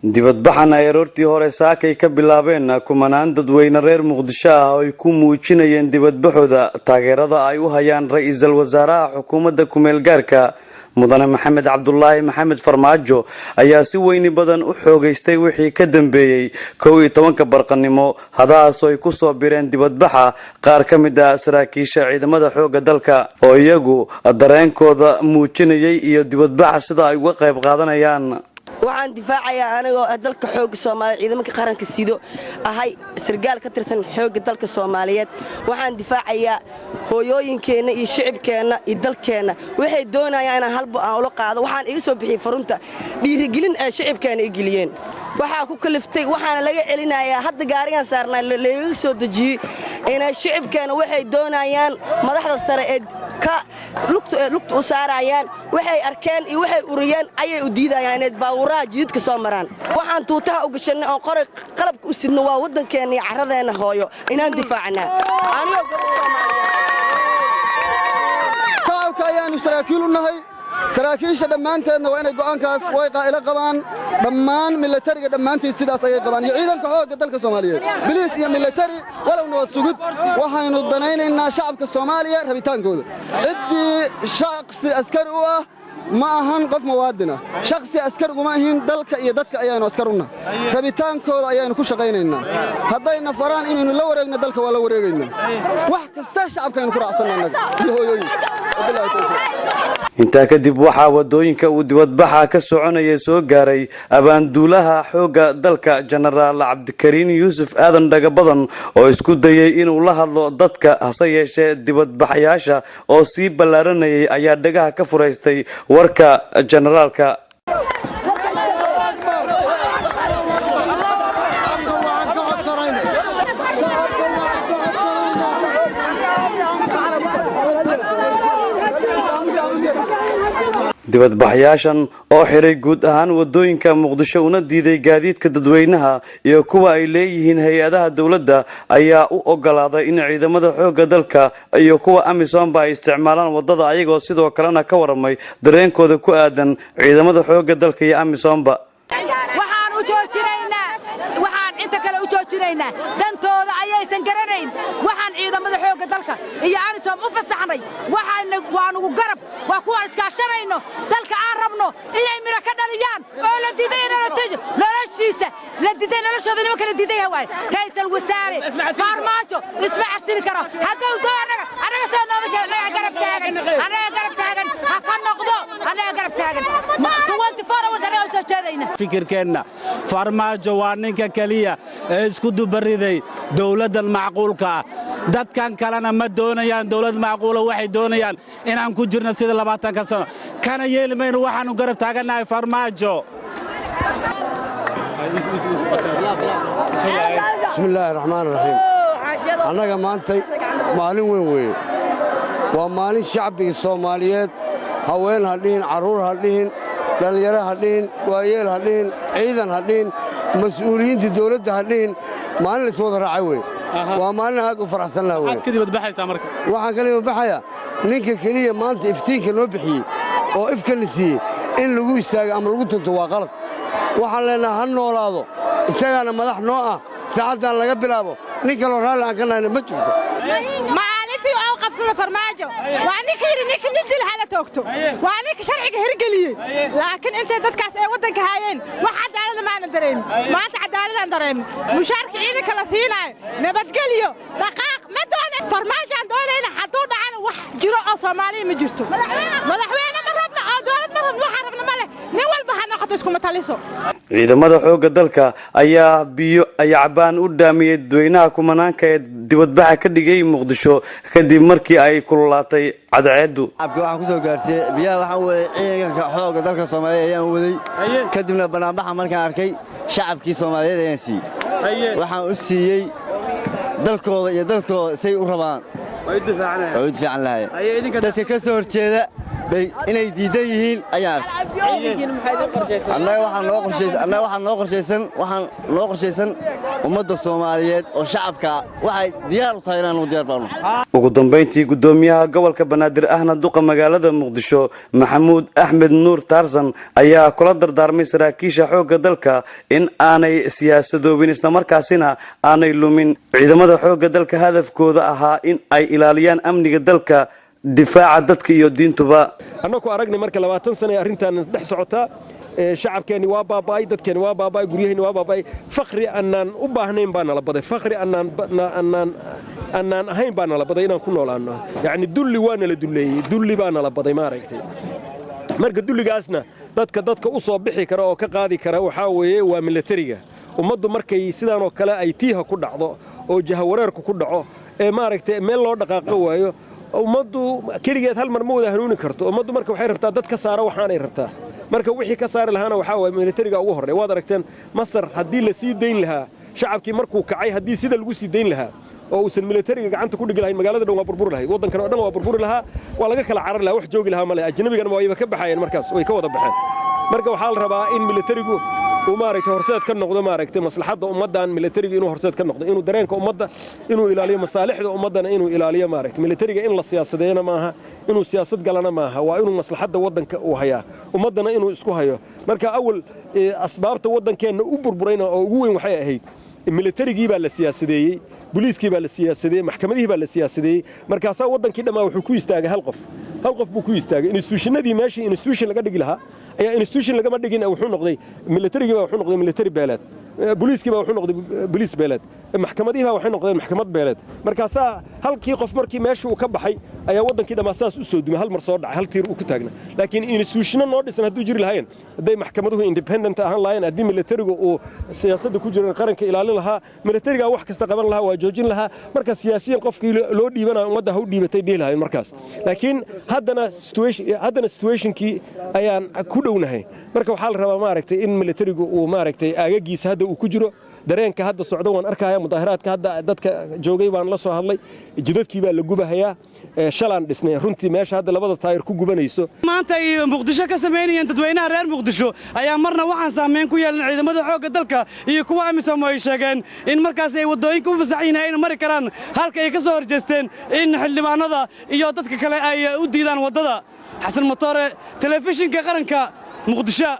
dibadbaxan ay aroortii hore saakay ka bilaabeen kumanaan dadweyne reer Muqdisho ah oo ay ku muujinayeen dibadbaxooda taageerada ay u hayaan ra'iisul wasaaraha xukuumadda kumeel gaarka mudane Maxamed Cabdullaahi Maxamed Farmaajo ayaa si weyn badan u xoogeystay wixii ka dambeeyay 12 barqanimo hadaas oo ay ku soo bireen dibadbaxa qaar ka mid ah saraakiisha ciidamada xoogga dalka oo iyagu dareenkooda muujinayay iyo dibadbaxa sida ay uga qayb qaadanayaan waxaan difaacayaa anigoo dalka xoogga Soomaaliyeed ciidanka qaranka sido ahay sargaal ka tirsan xoogga dalka Soomaaliyeed waxaan difaacayaa hooyooyinkeena iyo shicibkeena iyo dalkeena waxay doonayaan in halbo aan ula qaado waxaan iga soo bixiyay farunta dhiirigelin ay shicibkeena igiliyeen waxa ku kaliftay waxaana laga celinayaa hadda gaarigan saarnaa laga soo dajiyay in shicibkeena waxay doonayaan madaxda sare ee ka lugta u saarayaan waxay arkeen iyo waxay uriyeen ayay u diidayaan in baawuraha jidka soo maraan waxaan tuutaha u gashanay oo qoray qalabka u sidno waa wadankeena iyo caradeena hooyo inaan difaacnaa aniga shacabka ayaan saraakiil u nahay saraakiisha dhammaanteedna waa inay go'aankaas way qaa'ilo qabaan dhammaan militariga dhammaantiis sidaas ayay qabaan iyo ciidanka xoogga dalka Soomaaliyeed biliis iyo militari walaw nabad sugid waxaynu danaynaynaa shacabka Soomaaliya rabitaankooda cidii shakhsi askari u ah ma ahan qof muwaadin ah shakhsi askari uma ahin dalka iyo dadka ayaanu askar u nahay rabitaankooda ayaanu ku shaqaynaynaa haddayna faraan inaynu la wareegno dalka waa la wareegaynaa wax kasta shacabkaynu ku raacsanaynaa iyo hooyooyinka inta kadib waxa wadooyinka uu dibadbaxa ka soconayay soo gaaray abaanduulaha xoogga dalka Generaal Cabdikariin Yuusuf Aadan Dhagabadan oo isku dayay inuu la hadlo dadka hase yeeshee dibadbaxayaasha oo si balaaranayay ayaa dhagaha ka fureystay warka generaalka dibadbaxayaashan oo xiray guud ahaan wadooyinka Muqdisho una diiday gaadiidka dadweynaha iyo kuwa ay leeyihiin hay'adaha dawladda ayaa u ogolaaday in ciidamada xoogga dalka iyo kuwa Amisom ay isticmaalaan wadada ayagoo sidoo kalena ka waramay dareenkooda ku aadan ciidamada xoogga dalka iyo Amisom waxaan u joojinaynaa dantooda ayaysan garanayn waxaan ciidamada xoogga dalka iyo Amisom u fasaxnay waan ugu garab waa kuwa iskaashanayno dalka aan rabno inay mira ka dhaliyaan oo la diiday noloshiisa la diiday noloshooda nima kala diiday hawaay ra'iisul wasaare Farmaajo isma casili karo hadduu doonaga anaga soo noobay anaga garab taagan ha ka noqdo anaga garab taagan 24 hours anaga soo jeedayna fikirkeena Farmaajo waa ninka kaliya ee isku dubariday dawladda macquulka dadkan kalena ma doonayaan dawlad macquula waxay doonayaan inaan ku jirno sida 20 sano kana yeelmayno waxaanu garab taaganahay Farmaajo bismillaahir rahmaanir rahiim anaga maantay maalin weyn weeye waa maalin shacbiga Soomaaliyeed haween hadhiin caruur hadhiin dhalinyaro hadhiin waayeel hadhiin ciidan hadhiin mas'uuliyiinta dawladda hadhiin maalin la soo raacay weeye waa maalin aad u faraxsanahay weeye kadib badbaxaysa marka waxaan kale badbaxaya ninka kaliya maanta iftiinka noo bixiyay oo ifkan siiyay in lagu istaago ama lagu tunto waa qalad waxaan leenahay han noolaado isagana madax noo ah saacadan laga bilaabo ninka loo raali aan ka nahay ma jirto maalintii oo qabsada Farmaajo waa ninka dil hala toogto waa ninka sharciga hirgeliyay laakiin inta dadkaas ay wadanka hayeen wax cadaalad ma aan dareemin maanta cadaalad aan dareemin mushaarka ciidanka la siinayo nabadgeliyo dhaqaaq ma doonay Farmaajo aan doonayna haduu dhacan wax jiro oo Soomaaliya ma jirto madaxweyne ma rabna oo dawlad ma rabna waxa rabna ma leh nin walba ha noqoto isku mataliso ciidamada xoogga dalka ayaa biyo ayacbaan u dhaamiyay dadweynaha kumanaanka ee dibadbaxa ka dhigay Muqdisho kadib markii ay kululaatay cadceedu waxaan ku soo gaarsiiyay biyaha waxa weeye ciidanka xoogga dalka Soomaaliyeed ayaan waday kadibna banaanbaxa markaan arkay shacabkii Soomaaliyeed ayaan siiyay waxaan u siiyay dalkooda iyo dalkooda say u rabaan way difaacaan lahaayeen dadka ka soo horjeeda inay diidan yihiin ayaan annaga waxaan noo qorshaysan ummadda Soomaaliyeed oo shacabka waxay diyaar u tahay inaan diyaar baano ugu dambeyntii gudoomiyaha gobolka Banaadir ahna duqa magaalada Muqdisho Maxamuud Axmed Nuur Tarzan ayaa kula dardaarmay saraakiisha xoogga dalka in aanay siyaasadoobin isla markaasina aanay lumin ciidamada xoogga dalka hadafkooda ahaa in ay ilaaliyaan amniga dalka difaaca dadka iyo diintuba annagu aragnay marka 20 sano arrintan dhex socota shacabkeeni waa baabay dadkeeni waa baabay guryaheeni waa baabay faqri annaan u baahnayn baan la baday faqri annaan ahayn baan la baday inaan ku noolaano yaani dulli waana la duleeyay dulli baan la baday ma aragtay marka dulligaasna dadka u soo bixi kara oo ka qaadi kara waxa weeye waa militariga ummaddu markay sidaan oo kale ay tiiha ku dhacdo oo jahawareerku ku dhaco ma aragtay meel loo dhaqaaqo waayo ummaddu kaligeed hal mar ma wada hanuuni karto ummaddu marka waxay rabtaa dad ka saara waxaan ay rabtaa marka wixii ka saari lahaana waxa way militariga ugu horeey waad aragteen Masar hadii la sii deyn lahaa shacabkii markuu kacay hadii sida lagu sii deyn lahaa oo uusan militariga gacanta ku dhigi lahayn magaalada dhan waa burbur lahayd wadankan oo dhan waa burbur lahaa waa laga kala carar lahaa wax joogi lahaa male ajnabigana waa ka baxayeen markaas way ka wada baxeen marka waxa la rabaa in militarigu uu maaragtay horseed ka noqdo maaragtay maslaxada ummadan militariga inuu horseed ka noqdo inuu dareenka ummadda inuu ilaaliyo masaalixda ummadana inuu ilaaliyo maaragtay militariga in la siyaasadeeyna maaha inuu siyaasad galana maaha waa inuu maslaxada wadanka uu hayaa ummadana inuu isku hayo marka awal asbaabta wadankeena u burburayna oo ugu weyn waxay ahayd militarigii baa la siyaasadeeyay booliiskii baa la siyaasadeeyay maxkamadihii baa la siyaasadeeyay markaas wadankii dhamaa wuxuu ku istaagay hal qof buu ku istaagay institutionadii meeshii institution laga dhigi lahaa ayaa institution laga ma dhigin wuxuu noqday militarigii baa wuxuu noqday military beelad booliiskii baa wuxuu noqday booliis beelad maxkamadihii baa waxay noqdeen maxkamad beelad markaas halkii qof markii meeshii uu ka baxay ayaa wadankii dhamaa saas u soo dumay hal mar soo dhacay hal tiir uu ku taagna laakiin institution noo dhisan haduu jiri lahayn haday maxkamaduhu independent ahaan lahayn hadii militarigu uu siyaasadda ku jiran qaranka ilaalin lahaa militariga wax kasta qaban lahaa waa joojin lahaa marka siyaasiyiin qofkii loo dhiibana ummadda ha u dhiibatay dhiilahayn markaas laakiin haddana situationkii ayaan ku dhownahay marka waxaa la rabaa maaragtay in militarigu uu maaragtay aagagiisa hadda uu ku jiro dareenka hadda socdo waan arkaya mudaaharaadka hadda dadka joogay baan la soo hadlay jidadkii baa la gubahayaa shalaan dhisnay runtii meesha hadda labada taayir ku gubanayso maanta ay Muqdisho ka sameeyeen dadweynaha reer Muqdisho ayaa marna waxaan saameyn ku yeelan ciidamada xoogga dalka iyo kuwa amisom ay sheegeen in markaas ay wadooyinka u fasaxinayeen mari karaan halka ay ka soo horjeesteen in xildhibaanada iyo dadka kale ay u diidaan wadada xasan matoore telefishinka qaranka Muqdisho